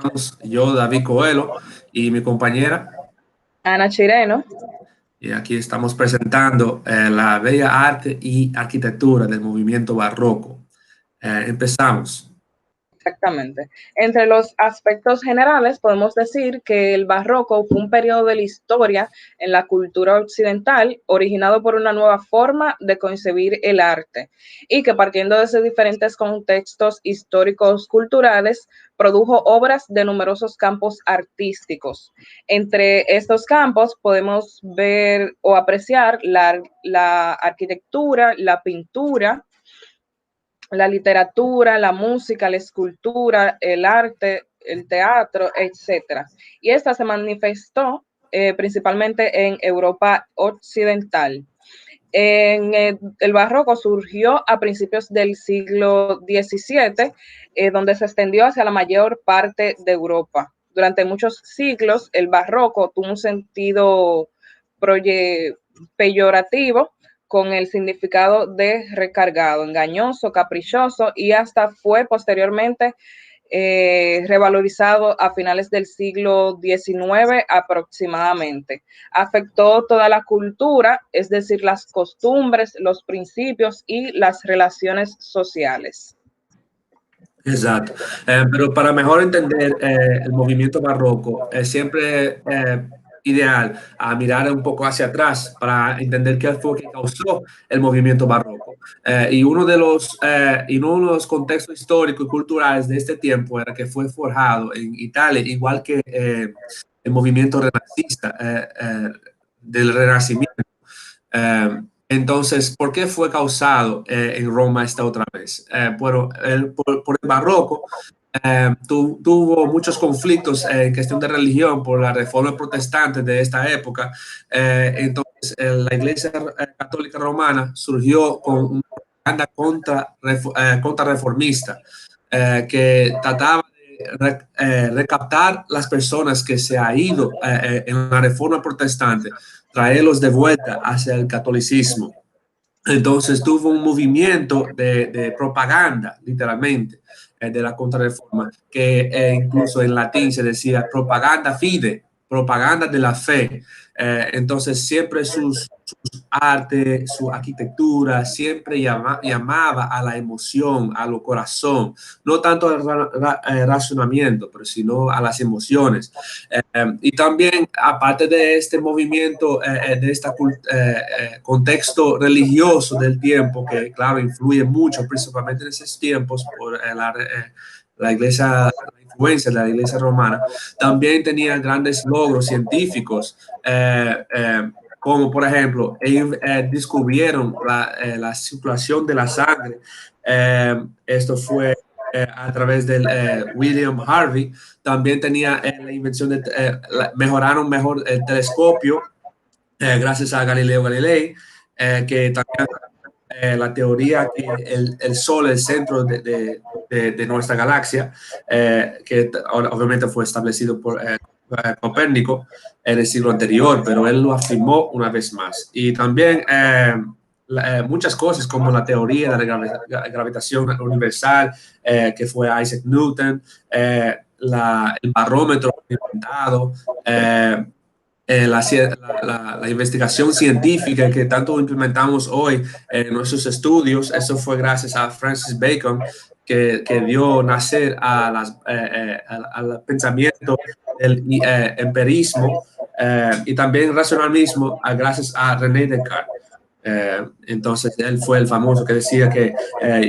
estamos yo, David Coelho, y mi compañera, Ana Chireno. y aquí estamos presentando la bella arte y arquitectura del movimiento barroco. Empezamos. Exactamente. Entre los aspectos generales, podemos decir que el barroco fue un periodo de la historia en la cultura occidental originado por una nueva forma de concebir el arte y que partiendo de esos diferentes contextos históricos culturales produjo obras de numerosos campos artísticos. Entre estos campos podemos ver o apreciar la arquitectura, la pintura, la literatura, la música, la escultura, el arte, el teatro, etcétera. Y esta se manifestó principalmente en Europa occidental. El barroco surgió a principios del siglo XVII, donde se extendió hacia la mayor parte de Europa. Durante muchos siglos, el barroco tuvo un sentido peyorativo con el significado de recargado, engañoso, caprichoso y hasta fue posteriormente revalorizado a finales del siglo XIX aproximadamente. Afectó toda la cultura, es decir, las costumbres, los principios y las relaciones sociales. Exacto. Pero para mejor entender el movimiento barroco, es siempre ideal a mirar un poco hacia atrás para entender qué fue que causó el movimiento barroco. Y uno de los contextos históricos y culturales de este tiempo era que fue forjado en Italia, igual que el movimiento renacista, del Renacimiento. Entonces, ¿por qué fue causado en Roma esta otra vez? Por el barroco, tuvo muchos conflictos en cuestión de religión por la reforma protestante de esta época. Entonces, la Iglesia Católica Romana surgió con una propaganda contrarreformista que trataba de recaptar las personas que se ha ido en la reforma protestante, traerlos de vuelta hacia el catolicismo. Entonces tuvo un movimiento de propaganda, literalmente, de la contrarreforma, que incluso en latín se decía propaganda fide, propaganda de la fe. Entonces siempre sus arte, su arquitectura, siempre llamaba a la emoción, a lo corazón, no tanto al razonamiento, pero sino a las emociones. Y también, aparte de este movimiento, de este contexto religioso del tiempo, que claro, influye mucho, principalmente en esos tiempos, por la iglesia, la influencia de la iglesia romana, también tenía grandes logros científicos, como por ejemplo, ellos descubrieron la circulación de la sangre. Esto fue a través del William Harvey. También tenía la invención de mejoraron mejor el telescopio gracias a Galileo Galilei, que también la teoría que el Sol es el centro de nuestra galaxia, que obviamente fue establecido por Copérnico en el siglo anterior, pero él lo afirmó una vez más. Y también muchas cosas como la teoría de la gravitación universal, que fue Isaac Newton, el barómetro inventado, la investigación científica que tanto implementamos hoy en nuestros estudios. Eso fue gracias a Francis Bacon, que dio nacer al pensamiento del empirismo y también racionalismo gracias a René Descartes. Entonces, él fue el famoso que decía que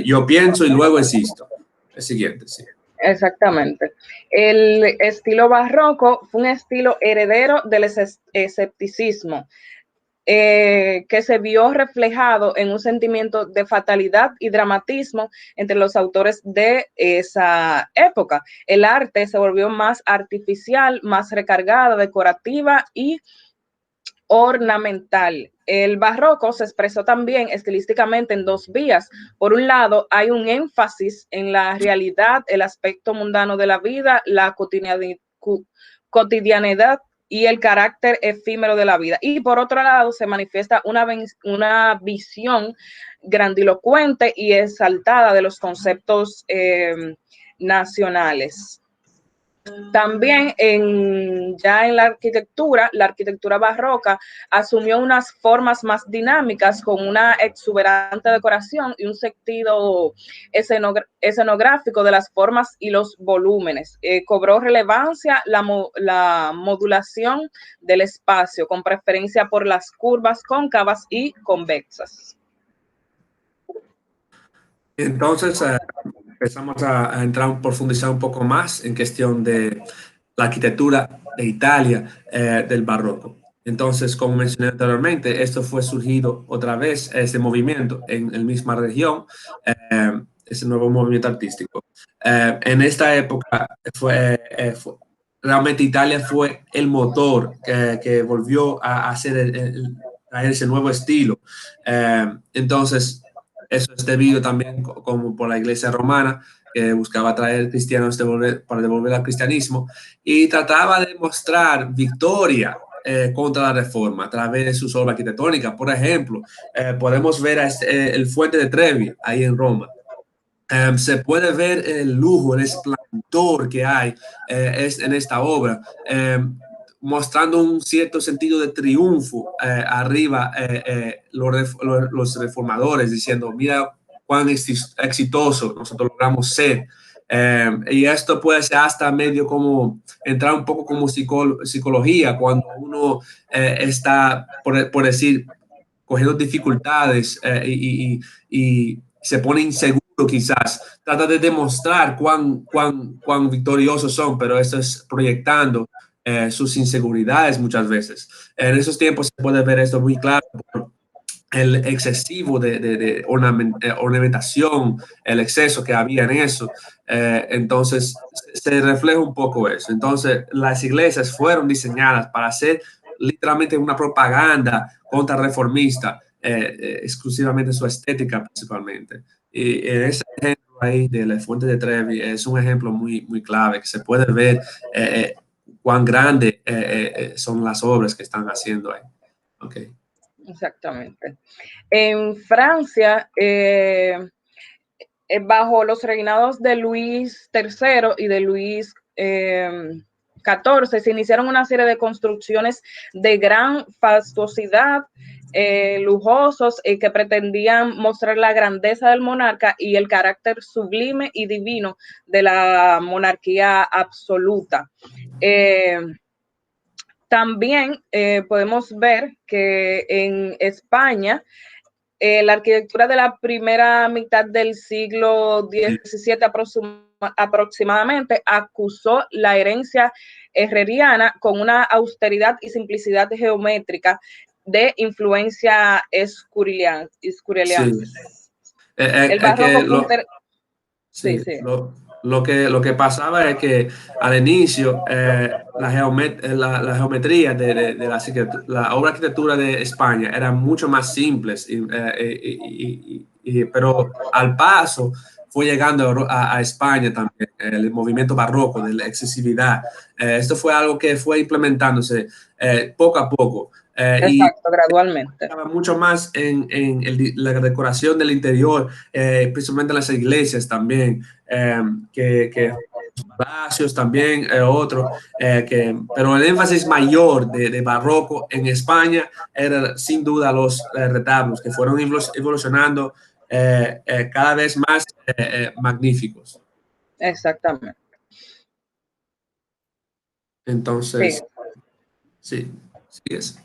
yo pienso y luego existo. El siguiente, sí. Exactamente. El estilo barroco fue un estilo heredero del escepticismo, que se vio reflejado en un sentimiento de fatalidad y dramatismo entre los autores de esa época. El arte se volvió más artificial, más recargada, decorativa y ornamental. El barroco se expresó también estilísticamente en dos vías. Por un lado, hay un énfasis en la realidad, el aspecto mundano de la vida, la cotidianidad y el carácter efímero de la vida. Y por otro lado, se manifiesta una visión grandilocuente y exaltada de los conceptos nacionales. También ya en la arquitectura barroca asumió unas formas más dinámicas con una exuberante decoración y un sentido escenográfico de las formas y los volúmenes. Cobró relevancia la modulación del espacio, con preferencia por las curvas cóncavas y convexas. Entonces, empezamos a entrar, profundizar un poco más en cuestión de la arquitectura de Italia del barroco. Entonces, como mencioné anteriormente, esto fue surgido otra vez, ese movimiento en la misma región, ese nuevo movimiento artístico. En esta época realmente Italia fue el motor que volvió a hacer traer ese nuevo estilo. Entonces, eso es debido también como por la iglesia romana, que buscaba traer cristianos para devolver al cristianismo y trataba de mostrar victoria contra la reforma a través de sus obras arquitectónicas. Por ejemplo, podemos ver el Fuente de Trevi ahí en Roma. Se puede ver el lujo, el esplendor que hay en esta obra, mostrando un cierto sentido de triunfo arriba los reformadores, diciendo, mira cuán exitoso nosotros logramos ser. Y esto puede ser hasta medio como entrar un poco como psicología, cuando uno está, por decir, cogiendo dificultades y se pone inseguro quizás, trata de demostrar cuán victoriosos son, pero esto es proyectando sus inseguridades muchas veces. En esos tiempos se puede ver esto muy claro por el excesivo de ornamentación, el exceso que había en eso. Entonces, se refleja un poco eso. Entonces, las iglesias fueron diseñadas para hacer literalmente una propaganda contrarreformista, exclusivamente su estética principalmente. Y ese ejemplo ahí de la Fuente de Trevi es un ejemplo muy clave, que se puede ver cuán grandes son las obras que están haciendo ahí. Okay. Exactamente. En Francia, bajo los reinados de Luis III y de Luis XIV, se iniciaron una serie de construcciones de gran fastuosidad, lujosos, que pretendían mostrar la grandeza del monarca y el carácter sublime y divino de la monarquía absoluta. También podemos ver que en España la arquitectura de la primera mitad del siglo XVII aproximadamente acusó la herencia herreriana con una austeridad y simplicidad geométrica de influencia escurialiana. Sí. El barroco fue un... Sí, lo que pasaba es que al inicio la geometría de la obra de arquitectura de España eran mucho más simples, pero al paso fue llegando a España también el movimiento barroco de la excesividad. Esto fue algo que fue implementándose poco a poco. Exacto, gradualmente. Mucho más en la decoración del interior, principalmente en las iglesias también, que los palacios también, pero el énfasis mayor de barroco en España era sin duda los retablos, que fueron evolucionando cada vez más magníficos. Exactamente. Entonces, sí es.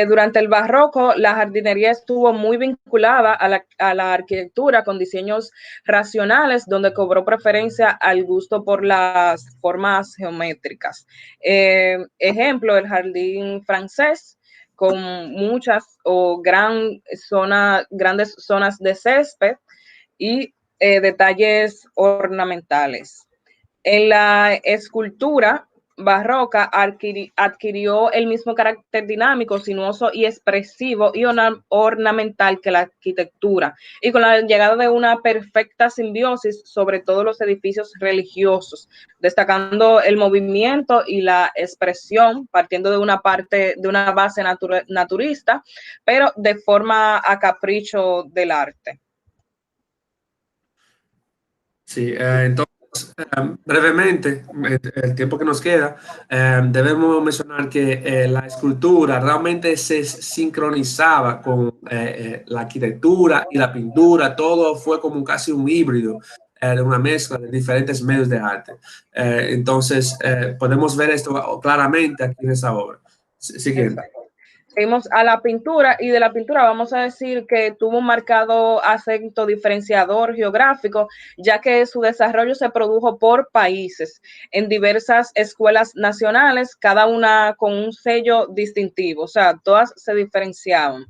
Durante el barroco, la jardinería estuvo muy vinculada a la arquitectura con diseños racionales, donde cobró preferencia al gusto por las formas geométricas. Ejemplo, el jardín francés, con muchas o grandes zonas de césped y detalles ornamentales. En la escultura barroca adquirió el mismo carácter dinámico, sinuoso y expresivo y ornamental que la arquitectura, y con la llegada de una perfecta simbiosis sobre todos los edificios religiosos, destacando el movimiento y la expresión, partiendo de una base naturista, pero de forma a capricho del arte. Sí, entonces Brevemente, el tiempo que nos queda, debemos mencionar que la escultura realmente se sincronizaba con la arquitectura y la pintura. Todo fue como casi un híbrido, de una mezcla de diferentes medios de arte. Entonces, podemos ver esto claramente aquí en esta obra. Siguiente. Exacto. Seguimos a la pintura y de la pintura vamos a decir que tuvo un marcado acento diferenciador geográfico, ya que su desarrollo se produjo por países en diversas escuelas nacionales, cada una con un sello distintivo, o sea, todas se diferenciaban.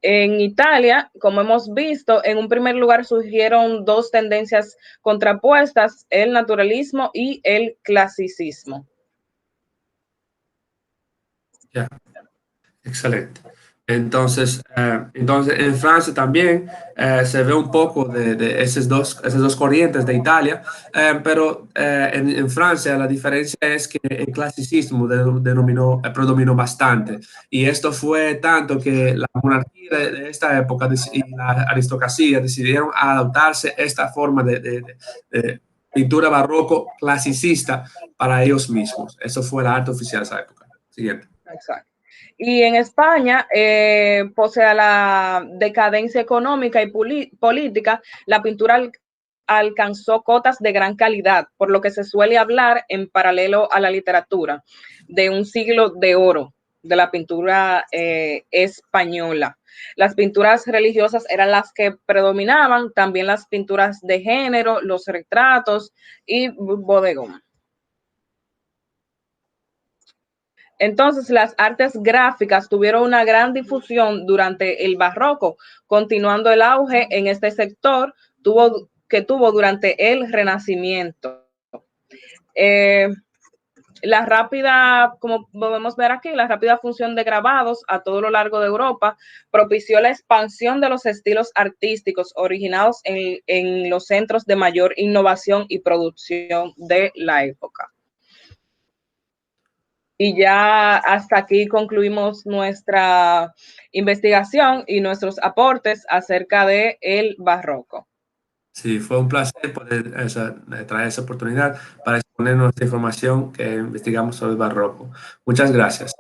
En Italia, como hemos visto, en un primer lugar surgieron dos tendencias contrapuestas, el naturalismo y el clasicismo. Ya. Excelente. Entonces, en Francia también se ve un poco de esas dos corrientes de Italia, pero en Francia la diferencia es que el clasicismo predominó bastante. Y esto fue tanto que la monarquía de esta época y la aristocracia decidieron adaptarse esta forma de pintura barroco clasicista para ellos mismos. Eso fue el arte oficial de esa época. Siguiente. Exacto. Y en España, pese a la decadencia económica y política, la pintura alcanzó cotas de gran calidad, por lo que se suele hablar en paralelo a la literatura de un siglo de oro de la pintura española. Las pinturas religiosas eran las que predominaban, también las pinturas de género, los retratos y bodegón. Entonces, las artes gráficas tuvieron una gran difusión durante el barroco, continuando el auge en este sector que tuvo durante el Renacimiento. La rápida, como podemos ver aquí, la rápida función de grabados a todo lo largo de Europa propició la expansión de los estilos artísticos originados en los centros de mayor innovación y producción de la época. Y ya hasta aquí concluimos nuestra investigación y nuestros aportes acerca de el barroco. Sí, fue un placer poder traer esa oportunidad para exponer nuestra información que investigamos sobre el barroco. Muchas gracias.